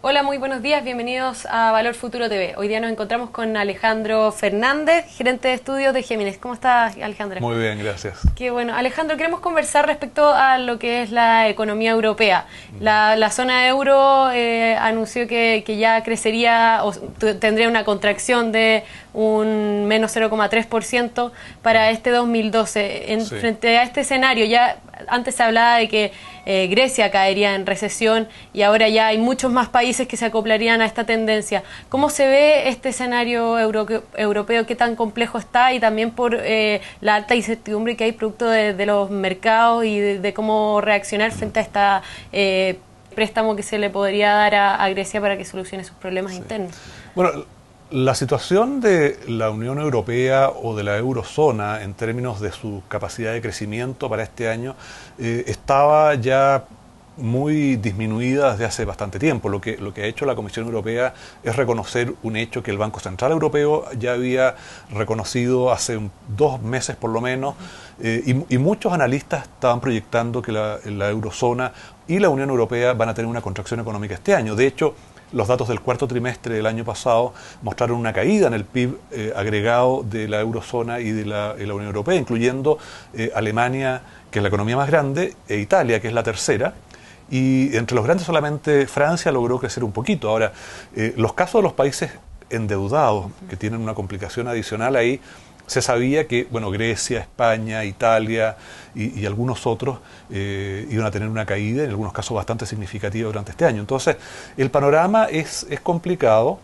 Hola, muy buenos días, bienvenidos a Valor Futuro TV. Hoy día nos encontramos con Alejandro Fernández, gerente de estudios de Géminis. ¿Cómo estás, Alejandro? Muy bien, gracias. Qué bueno. Alejandro, queremos conversar respecto a lo que es la economía europea. La zona euro anunció que ya crecería o tendría una contracción de un menos 0,3% para este 2012. Frente a este escenario, ya antes se hablaba de que Grecia caería en recesión y ahora ya hay muchos más países que se acoplarían a esta tendencia. ¿Cómo se ve este escenario europeo? ¿Qué tan complejo está? Y también por la alta incertidumbre que hay producto de los mercados y de cómo reaccionar frente a esta préstamo que se le podría dar a Grecia para que solucione sus problemas internos. Bueno, la situación de la Unión Europea o de la eurozona en términos de su capacidad de crecimiento para este año estaba ya muy disminuida desde hace bastante tiempo. Lo que ha hecho la Comisión Europea es reconocer un hecho que el Banco Central Europeo ya había reconocido hace 2 meses por lo menos, y muchos analistas estaban proyectando que la eurozona y la Unión Europea van a tener una contracción económica este año. De hecho, los datos del cuarto trimestre del año pasado mostraron una caída en el PIB agregado de la eurozona y de la Unión Europea, incluyendo Alemania, que es la economía más grande, e Italia, que es la tercera. Y entre los grandes solamente Francia logró crecer un poquito. Ahora, los casos de los países endeudados, que tienen una complicación adicional ahí, se sabía que, bueno, Grecia, España, Italia y algunos otros iban a tener una caída, en algunos casos bastante significativa durante este año. Entonces, el panorama es complicado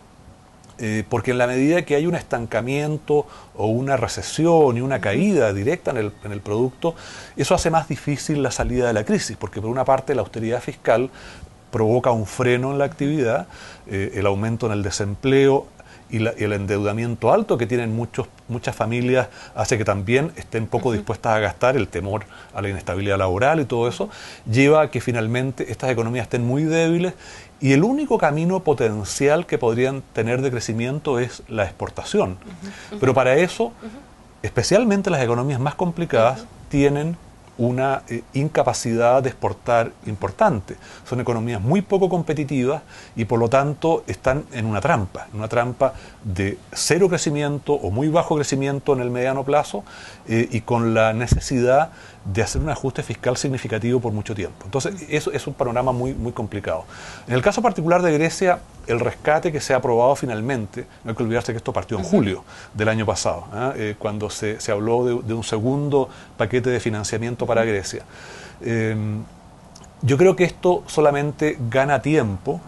porque en la medida que hay un estancamiento o una recesión y una caída directa en el producto, eso hace más difícil la salida de la crisis, porque por una parte la austeridad fiscal provoca un freno en la actividad, el aumento en el desempleo y el endeudamiento alto que tienen muchas familias hace que también estén poco dispuestas a gastar, el temor a la inestabilidad laboral y todo eso, lleva a que finalmente estas economías estén muy débiles y el único camino potencial que podrían tener de crecimiento es la exportación. Pero para eso, especialmente las economías más complicadas, tienen una incapacidad de exportar importante. Son economías muy poco competitivas y por lo tanto están en una trampa de cero crecimiento o muy bajo crecimiento en el mediano plazo y con la necesidad de hacer un ajuste fiscal significativo por mucho tiempo. Entonces, eso es un panorama muy complicado. En el caso particular de Grecia, el rescate que se ha aprobado finalmente, no hay que olvidarse que esto partió en julio del año pasado, cuando se habló de un segundo paquete de financiamiento para Grecia. Yo creo que esto solamente gana tiempo,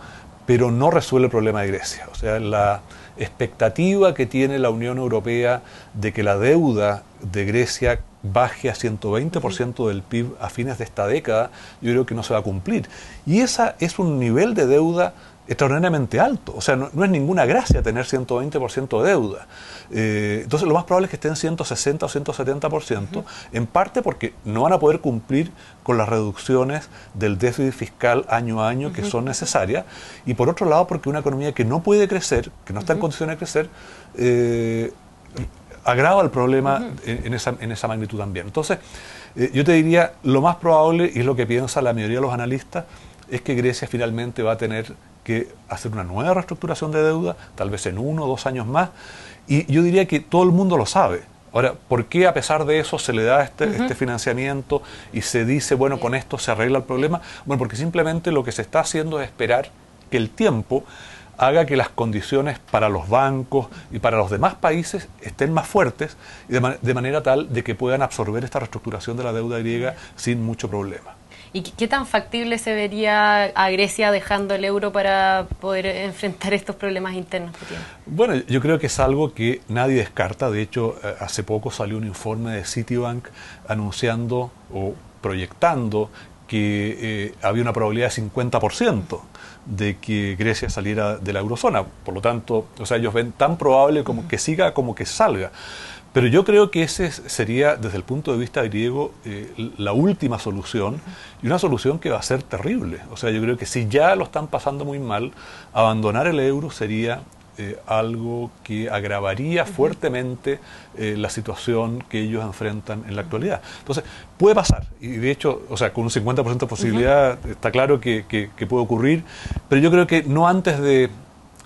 pero no resuelve el problema de Grecia. O sea, la expectativa que tiene la Unión Europea de que la deuda de Grecia baje a 120% del PIB a fines de esta década, yo creo que no se va a cumplir. Y esa es un nivel de deuda extraordinariamente alto. O sea, no es ninguna gracia tener 120% de deuda. Entonces, lo más probable es que estén 160 o 170%, en parte porque no van a poder cumplir con las reducciones del déficit fiscal año a año que son necesarias, y por otro lado porque una economía que no puede crecer, que no está en condiciones de crecer, agrava el problema en esa magnitud también. Entonces, yo te diría, lo más probable, y es lo que piensa la mayoría de los analistas, es que Grecia finalmente va a tener que hacer una nueva reestructuración de deuda, tal vez en 1 o 2 años más, y yo diría que todo el mundo lo sabe. Ahora, ¿por qué a pesar de eso se le da este financiamiento y se dice, bueno, con esto se arregla el problema? Bueno, porque simplemente lo que se está haciendo es esperar que el tiempo haga que las condiciones para los bancos y para los demás países estén más fuertes y de manera tal de que puedan absorber esta reestructuración de la deuda griega sin mucho problema. ¿Y qué tan factible se vería a Grecia dejando el euro para poder enfrentar estos problemas internos que tiene? Bueno, yo creo que es algo que nadie descarta. De hecho, hace poco salió un informe de Citibank anunciando o proyectando que había una probabilidad de 50% de que Grecia saliera de la eurozona. Por lo tanto, o sea, ellos ven tan probable como que siga como que salga. Pero yo creo que ese sería, desde el punto de vista griego, la última solución, y una solución que va a ser terrible. O sea, yo creo que si ya lo están pasando muy mal, abandonar el euro sería algo que agravaría fuertemente la situación que ellos enfrentan en la actualidad. Entonces, puede pasar, y de hecho, o sea, con un 50% de posibilidad está claro que puede ocurrir, pero yo creo que no antes de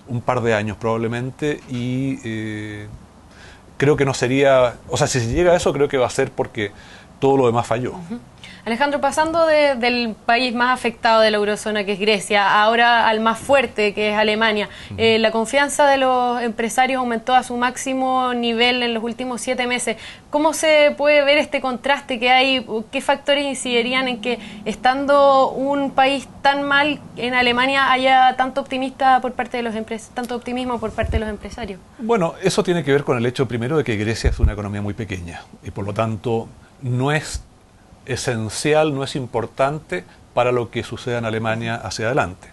un par de años probablemente, y creo que no sería, o sea, si se llega a eso, creo que va a ser porque todo lo demás falló. Alejandro, pasando del país más afectado de la eurozona, que es Grecia, ahora al más fuerte, que es Alemania, la confianza de los empresarios aumentó a su máximo nivel en los últimos 7 meses. ¿Cómo se puede ver este contraste que hay? ¿Qué factores incidirían en que, estando un país tan mal, en Alemania haya tanto optimismo por parte de los empresarios? Bueno, eso tiene que ver con el hecho, primero, de que Grecia es una economía muy pequeña y por lo tanto no es esencial, no es importante para lo que suceda en Alemania hacia adelante.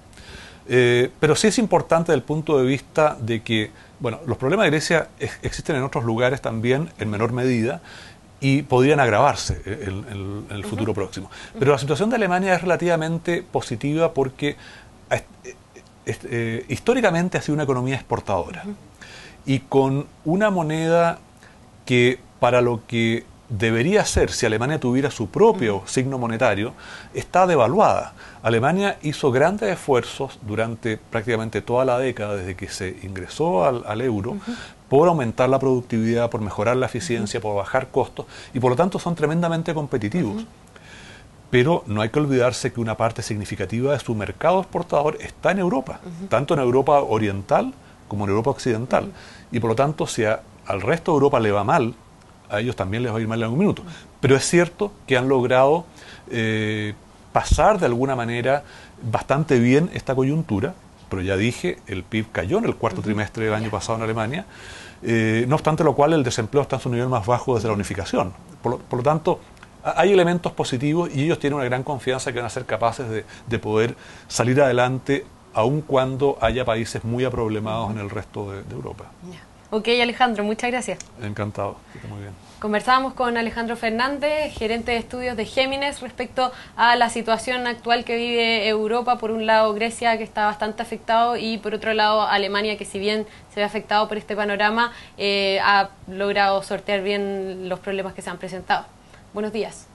Pero sí es importante desde el punto de vista de que, bueno, los problemas de Grecia existen en otros lugares también en menor medida y podrían agravarse en el futuro próximo. Pero la situación de Alemania es relativamente positiva porque históricamente ha sido una economía exportadora y con una moneda que, para lo que debería ser, si Alemania tuviera su propio signo monetario, está devaluada. Alemania hizo grandes esfuerzos durante prácticamente toda la década desde que se ingresó al euro por aumentar la productividad, por mejorar la eficiencia, por bajar costos, y por lo tanto son tremendamente competitivos. Pero no hay que olvidarse que una parte significativa de su mercado exportador está en Europa, tanto en Europa oriental como en Europa occidental. Y por lo tanto, si al resto de Europa le va mal, a ellos también les va a ir mal en algún minuto. Pero es cierto que han logrado pasar de alguna manera bastante bien esta coyuntura, pero ya dije, el PIB cayó en el cuarto trimestre del año pasado en Alemania, no obstante lo cual el desempleo está en su nivel más bajo desde la unificación. Por lo tanto, hay elementos positivos y ellos tienen una gran confianza que van a ser capaces de poder salir adelante aun cuando haya países muy aproblemados en el resto de Europa. Ok, Alejandro, muchas gracias. Encantado, que esté muy bien. Conversábamos con Alejandro Fernández, gerente de estudios de Géminis, respecto a la situación actual que vive Europa. Por un lado, Grecia, que está bastante afectado, y por otro lado, Alemania, que si bien se ve afectado por este panorama, ha logrado sortear bien los problemas que se han presentado. Buenos días.